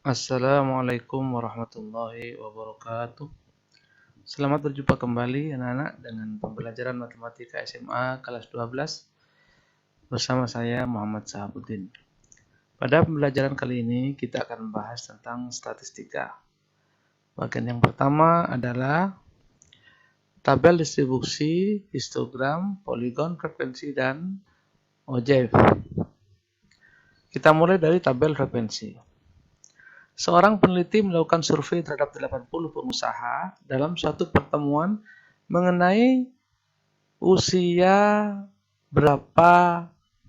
Assalamualaikum warahmatullahi wabarakatuh. Selamat berjumpa kembali anak-anak dengan pembelajaran matematika SMA kelas 12 bersama saya Muhammad Sahabuddin. Pada pembelajaran kali ini kita akan membahas tentang statistika. Bagian yang pertama adalah tabel distribusi, histogram, poligon, frekuensi, dan ojev. Kita mulai dari tabel frekuensi. Seorang peneliti melakukan survei terhadap 80 pengusaha dalam suatu pertemuan mengenai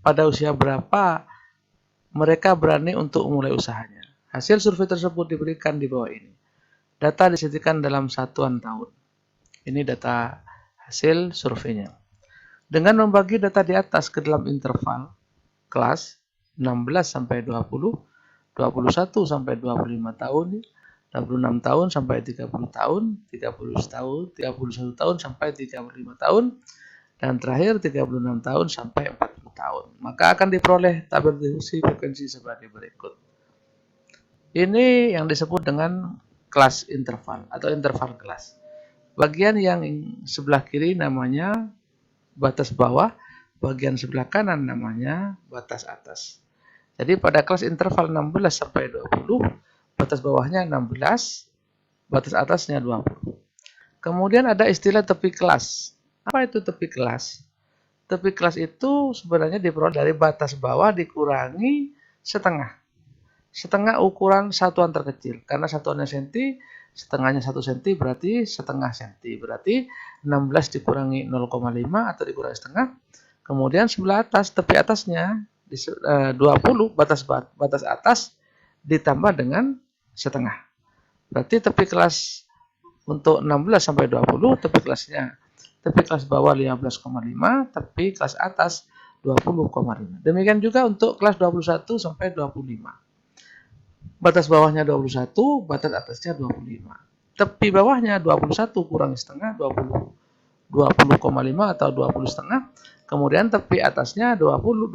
pada usia berapa mereka berani untuk memulai usahanya. Hasil survei tersebut diberikan di bawah ini. Data disediakan dalam satuan tahun. Ini data hasil surveinya. Dengan membagi data di atas ke dalam interval kelas 16 sampai 20, 21 sampai 25 tahun, 26 tahun sampai 30 tahun, 30 tahun, 31 tahun sampai 35 tahun, dan terakhir 36 tahun sampai 40 tahun. Maka akan diperoleh tabel distribusi frekuensi sebagai berikut. Ini yang disebut dengan kelas interval atau interval kelas. Bagian yang sebelah kiri namanya batas bawah, bagian sebelah kanan namanya batas atas. Jadi pada kelas interval 16 sampai 20, batas bawahnya 16, batas atasnya 20. Kemudian ada istilah tepi kelas. Apa itu tepi kelas? Tepi kelas itu sebenarnya diperoleh dari batas bawah dikurangi setengah. Setengah ukuran satuan terkecil. Karena satuannya senti, setengahnya 1 senti berarti setengah senti. Berarti 16 dikurangi 0,5 atau dikurangi setengah. Kemudian sebelah atas, tepi atasnya 20 batas atas ditambah dengan setengah. Berarti tepi kelas untuk 16 sampai 20, tepi kelas bawah 15,5, tepi kelas atas 20,5. Demikian juga untuk kelas 21 sampai 25. Batas bawahnya 21, batas atasnya 25. Tepi bawahnya 21 kurang setengah 20,5 atau 20 setengah. Kemudian tepi atasnya 25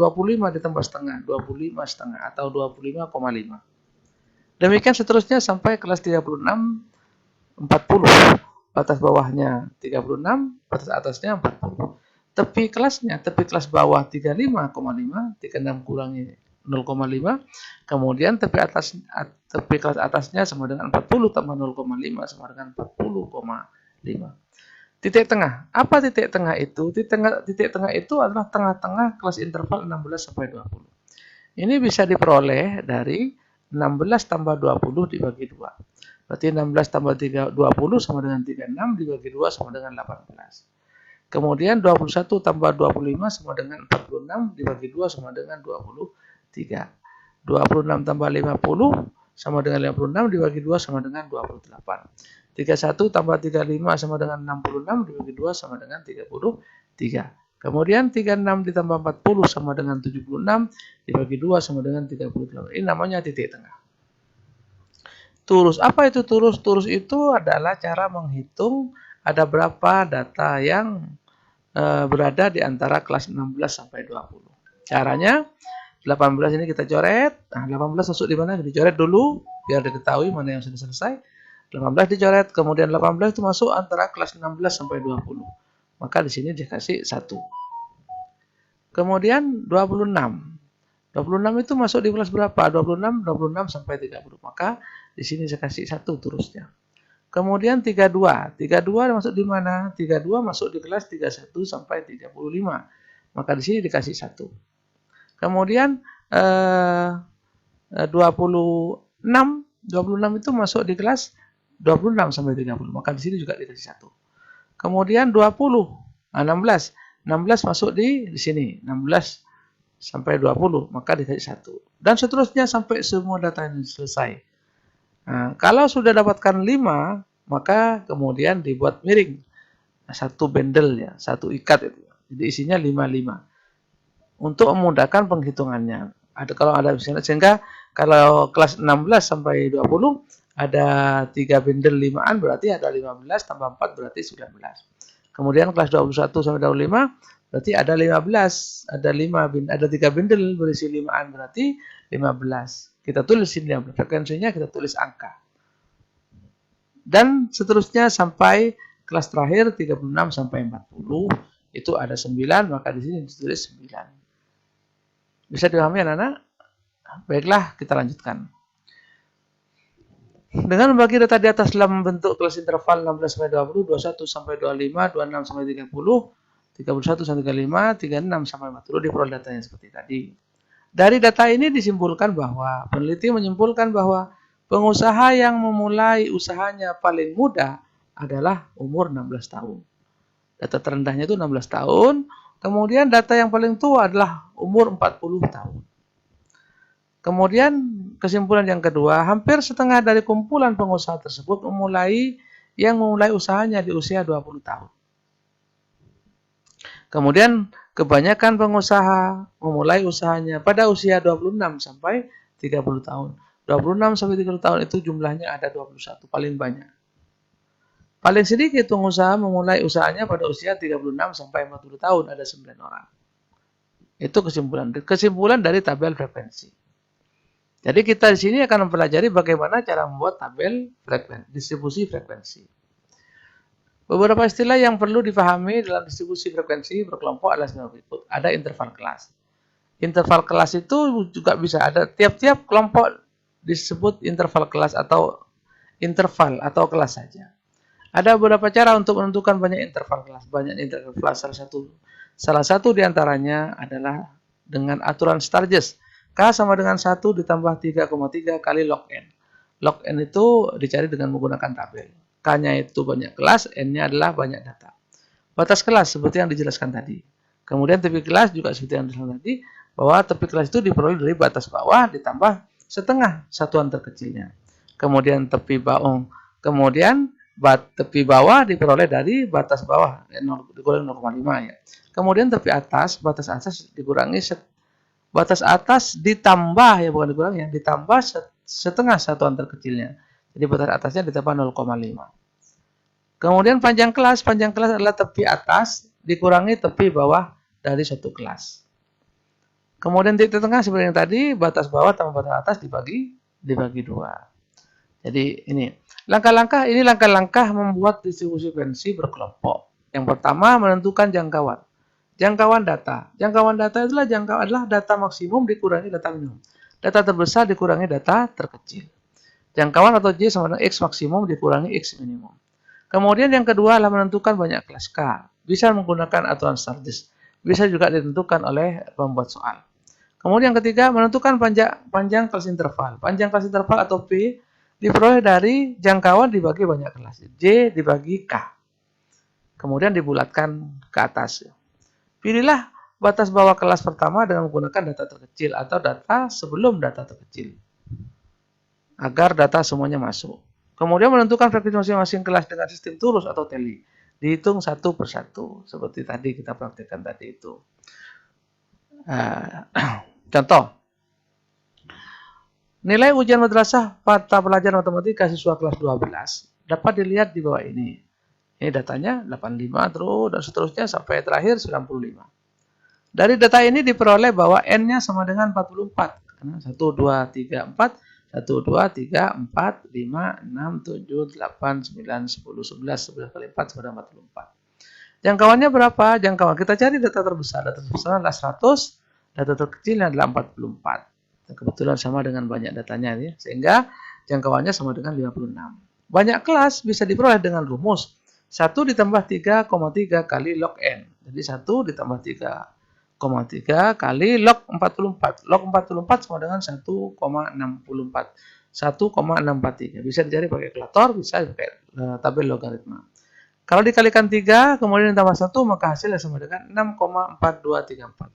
ditambah setengah, 25 setengah atau 25,5. Demikian seterusnya sampai kelas 36, 40. Batas bawahnya 36, batas atasnya 40. Tepi kelas bawah 35,5, 36 kurangi 0,5. Kemudian tepi kelas atasnya sama dengan 40 tambah 0,5 sama dengan 40,5. Titik tengah. Apa titik tengah itu? Titik tengah itu adalah tengah-tengah kelas interval 16 sampai 20. Ini bisa diperoleh dari 16 tambah 20 dibagi 2. Berarti 16 tambah 20 sama dengan 36 dibagi 2 sama dengan 18. Kemudian 21 tambah 25 sama dengan 46 dibagi 2 sama dengan 23. 26 tambah 50 sama dengan 56 dibagi 2 sama dengan 28. 31 tambah 35 sama dengan 66 dibagi 2 sama dengan 33. Kemudian 36 ditambah 40 sama dengan 76 dibagi 2 sama dengan 38. Ini namanya titik tengah. Turus. Apa itu turus? Turus itu adalah cara menghitung ada berapa data yang berada di antara kelas 16 sampai 20. Caranya 18 ini kita coret. Nah, 18 masuk di mana? Dicoret dulu biar diketahui mana yang sudah selesai. 18 dicoret, kemudian 18 itu masuk antara kelas 16 sampai 20. Maka di sini dikasih 1. Kemudian 26. 26 itu masuk di kelas berapa? 26 sampai 30. Maka di sini saya kasih 1 terusnya. Kemudian 32. 32 masuk di mana? 32 masuk di kelas 31 sampai 35. Maka di sini dikasih 1. Kemudian 26 itu masuk di kelas 26 sampai 30. Maka di sini juga dikasih 1. Kemudian 20. 16 masuk di sini. 16 sampai 20. Maka dikasih 1. Dan seterusnya sampai semua data ini selesai. Nah, kalau sudah dapatkan 5, maka kemudian dibuat miring. Satu bendel ya, satu ikat itu. Jadi isinya 55. Untuk memudahkan penghitungannya. Kalau ada sehingga kalau kelas 16 sampai 20 ada 3 bendel 5-an berarti ada 15 tambah 4 berarti 19. Kemudian kelas 21 sampai 25 berarti ada 15, ada 3 bendel berisi 5-an berarti 15. Kita tulis ini frekuensinya, kita tulis angka. Dan seterusnya sampai kelas terakhir 36 sampai 40 itu ada 9, maka di sini ditulis 9. Bisa dipahami anak-anak? Baiklah, kita lanjutkan. Dengan membagi data di atas dalam bentuk kelas interval 16 sampai 20, 21 sampai 25, 26 sampai 30, 31 sampai 35, 36 sampai 40 diperoleh datanya seperti tadi. Dari data ini disimpulkan bahwa peneliti menyimpulkan bahwa pengusaha yang memulai usahanya paling muda adalah umur 16 tahun. Data terendahnya itu 16 tahun, kemudian data yang paling tua adalah umur 40 tahun. Kemudian kesimpulan yang kedua, hampir setengah dari kumpulan pengusaha tersebut memulai usahanya di usia 20 tahun. Kemudian kebanyakan pengusaha memulai usahanya pada usia 26 sampai 30 tahun. 26 sampai 30 tahun itu jumlahnya ada 21, paling banyak. Paling sedikit pengusaha memulai usahanya pada usia 36 sampai 40 tahun, ada 9 orang. Itu kesimpulan dari tabel frekuensi. Jadi kita di sini akan mempelajari bagaimana cara membuat tabel distribusi frekuensi. Beberapa istilah yang perlu dipahami dalam distribusi frekuensi berkelompok adalah sebagai berikut. Ada interval kelas. Interval kelas itu juga bisa ada tiap-tiap kelompok disebut interval kelas atau interval atau kelas saja. Ada beberapa cara untuk menentukan banyak interval kelas. Banyak interval kelas salah satu diantaranya adalah dengan aturan Sturges. K sama dengan 1 ditambah 3,3 kali log N. Log N itu dicari dengan menggunakan tabel. K-nya itu banyak kelas, N-nya adalah banyak data. Batas kelas seperti yang dijelaskan tadi. Kemudian tepi kelas juga seperti yang dijelaskan tadi, bahwa tepi kelas itu diperoleh dari batas bawah ditambah setengah satuan terkecilnya. Kemudian tepi bawah diperoleh dari batas bawah, dikurangi 0,5 ya. Kemudian tepi atas, batas atas dikurangi batas atas ditambah ya, bukan dikurangi ya, ditambah setengah satuan terkecilnya. Jadi batas atasnya ditambah 0,5. Kemudian panjang kelas adalah tepi atas dikurangi tepi bawah dari suatu kelas. Kemudian titik tengah seperti yang tadi, batas bawah tambah batas atas dibagi 2. Jadi ini langkah-langkah membuat distribusi frekuensi berkelompok. Yang pertama, menentukan jangkauan. Jangkauan data. Jangkauan data adalah data maksimum dikurangi data minimum. Data terbesar dikurangi data terkecil. Jangkauan atau J sama dengan X maksimum dikurangi X minimum. Kemudian yang kedua adalah menentukan banyak kelas K. Bisa menggunakan aturan Sturges. Bisa juga ditentukan oleh pembuat soal. Kemudian yang ketiga, menentukan panjang kelas interval. Panjang kelas interval atau P diperoleh dari jangkauan dibagi banyak kelas. J dibagi K. Kemudian dibulatkan ke atas. Pilihlah batas bawah kelas pertama dengan menggunakan data terkecil atau data sebelum data terkecil. Agar data semuanya masuk. Kemudian menentukan frekuensi masing-masing kelas dengan sistem turus atau teli. Dihitung satu persatu. Seperti tadi kita praktekkan tadi itu. Contoh. Nilai ujian madrasah mata pelajaran matematika siswa kelas 12 dapat dilihat di bawah ini. Ini datanya 85 terus dan seterusnya sampai terakhir 95. Dari data ini diperoleh bahwa N-nya sama dengan 44. Karena 1, 2, 3, 4. 1, 2, 3, 4, 5, 6, 7, 8, 9, 10, 11 kali 4 sama dengan 44. Jangkauannya berapa? Jangkauan kita cari data terbesar. Data terbesar adalah 100. Data terkecilnya adalah 44. Kebetulan sama dengan banyak datanya ya. Sehingga jangkauannya sama dengan 56. Banyak kelas bisa diperoleh dengan rumus 1 ditambah 3,3 kali log N. Jadi 1 ditambah 3,3 kali log 44. Log 44 sama dengan 1,64. 1,643. Bisa dicari pakai kalkulator, bisa pakai tabel logaritma. Kalau dikalikan 3, kemudian ditambah 1, maka hasilnya sama dengan 6,4234.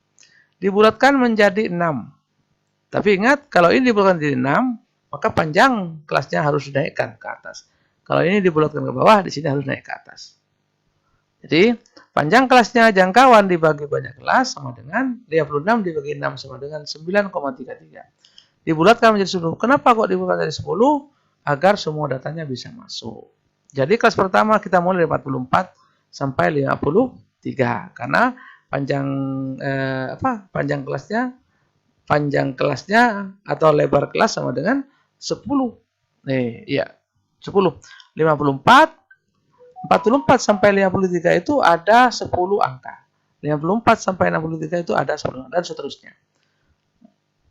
Dibulatkan menjadi 6. Tapi ingat, kalau ini dibulatkan menjadi 6, maka panjang kelasnya harus dinaikkan ke atas. Kalau ini dibulatkan ke bawah, di sini harus naik ke atas. Jadi, panjang kelasnya jangkauan dibagi banyak kelas sama dengan 56 dibagi 6 sama dengan 9,33. Dibulatkan menjadi 10. Kenapa kok dibulatkan menjadi 10? Agar semua datanya bisa masuk. Jadi, kelas pertama kita mulai dari 44 sampai 53. Karena panjang kelasnya panjang kelasnya atau lebar kelas sama dengan 10. Iya, 10. 54 sampai 53 itu ada 10 angka. 54 sampai 63 itu ada 10 angka dan seterusnya.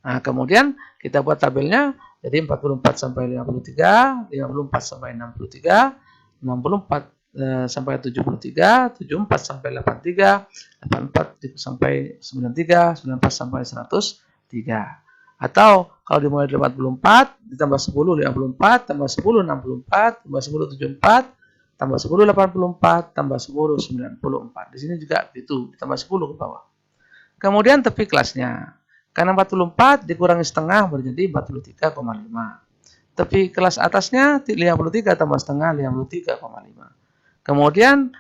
Nah, kemudian kita buat tabelnya. Jadi 44 sampai 53, 54 sampai 63, 64 sampai 73, 74 sampai 83, 84 sampai 93, 94 sampai 103. Atau kalau dimulai dari 44 ditambah 10 54, tambah 10 64, tambah 10 74, tambah 10 84, tambah 10 94. Di sini juga itu ditambah 10 ke bawah. Kemudian tepi kelasnya. Karena 44 dikurangi setengah menjadi 43,5. Tepi kelas atasnya 53 tambah setengah 53,5. Kemudian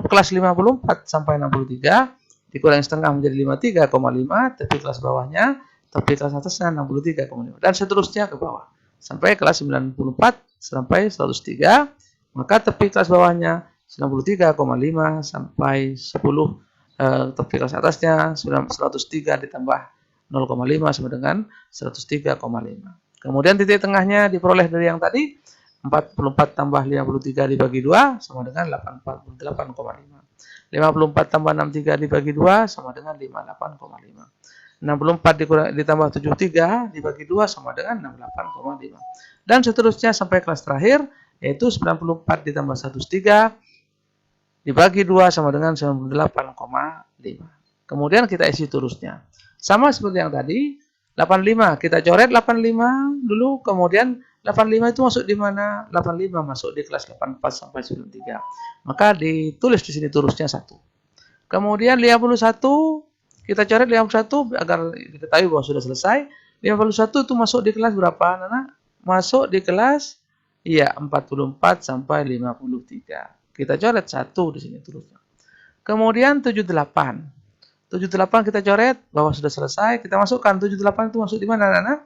kelas 54 sampai 63 dikurangi setengah menjadi 53,5. Tepi kelas bawahnya, tepi kelas atasnya 63,5 dan seterusnya ke bawah sampai kelas 94 sampai 103. Maka tepi kelas bawahnya 93,5 sampai 10. Tepi kelas atasnya 103 ditambah 0,5 sama dengan 103,5. Kemudian titik tengahnya diperoleh dari yang tadi 44 tambah 53 dibagi 2 sama dengan 88,5. 54 tambah 63 dibagi 2 sama dengan 58,5. 64 ditambah 73 dibagi 2 sama dengan 68,5. Dan seterusnya sampai kelas terakhir yaitu 94 ditambah 103 dibagi 2 sama dengan 98,5. Kemudian kita isi terusnya. Sama seperti yang tadi, 85 kita coret 85 dulu, kemudian 85 itu masuk di mana? 85 masuk di kelas 84 sampai 93. Maka ditulis di sini terusnya 1. Kemudian 51 kita coret 51 agar diketahui bahwa sudah selesai. 51 itu masuk di kelas berapa, Nana? Masuk di kelas 44 sampai 53. Kita coret 1 di sini terusnya. Kemudian 78. 78 kita coret bahwa sudah selesai, kita masukkan 78 itu masuk di mana, Nana?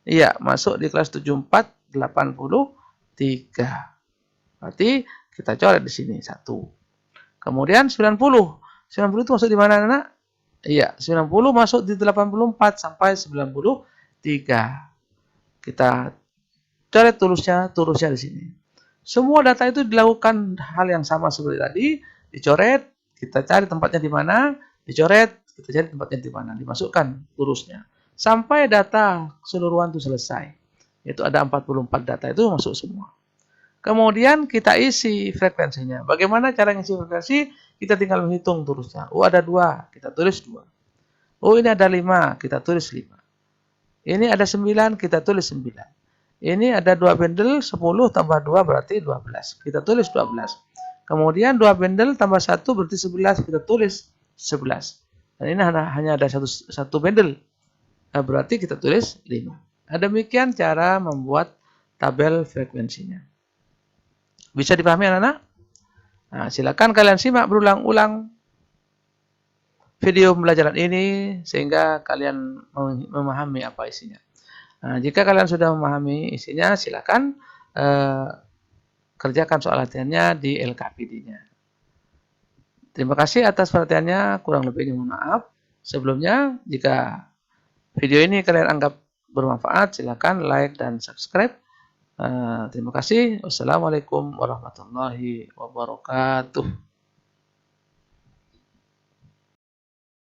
Iya, masuk di kelas 74 83. Berarti kita coret di sini 1. Kemudian 90. 90 itu masuk di mana, Nana? Iya, 90 masuk di 84 sampai 93. Kita coret turusnya di sini. Semua data itu dilakukan hal yang sama seperti tadi, dicoret, kita cari tempatnya di mana, dicoret, kita cari tempatnya di mana, dimasukkan turusnya. Sampai data keseluruhan itu selesai. Yaitu ada 44 data itu masuk semua. Kemudian kita isi frekuensinya. Bagaimana cara ngisi frekuensi? Kita tinggal menghitung turusnya. Oh ada 2, kita tulis 2. Oh ini ada 5, kita tulis 5. Ini ada 9, kita tulis 9. Ini ada 2 bendel, 10 tambah 2 berarti 12. Kita tulis 12. Kemudian 2 bendel tambah 1 berarti 11, kita tulis 11. Dan ini hanya ada satu bendel. Berarti kita tulis 5. Demikian cara membuat tabel frekuensinya. Bisa dipahami anak-anak? Nah, silakan kalian simak berulang-ulang video pembelajaran ini sehingga kalian memahami apa isinya. Nah, jika kalian sudah memahami isinya, silakan kerjakan soal latihannya di LKPD-nya. Terima kasih atas perhatiannya, kurang lebihnya mohon maaf. Sebelumnya, jika video ini kalian anggap bermanfaat, silakan like dan subscribe. Terima kasih. Wassalamualaikum warahmatullahi wabarakatuh.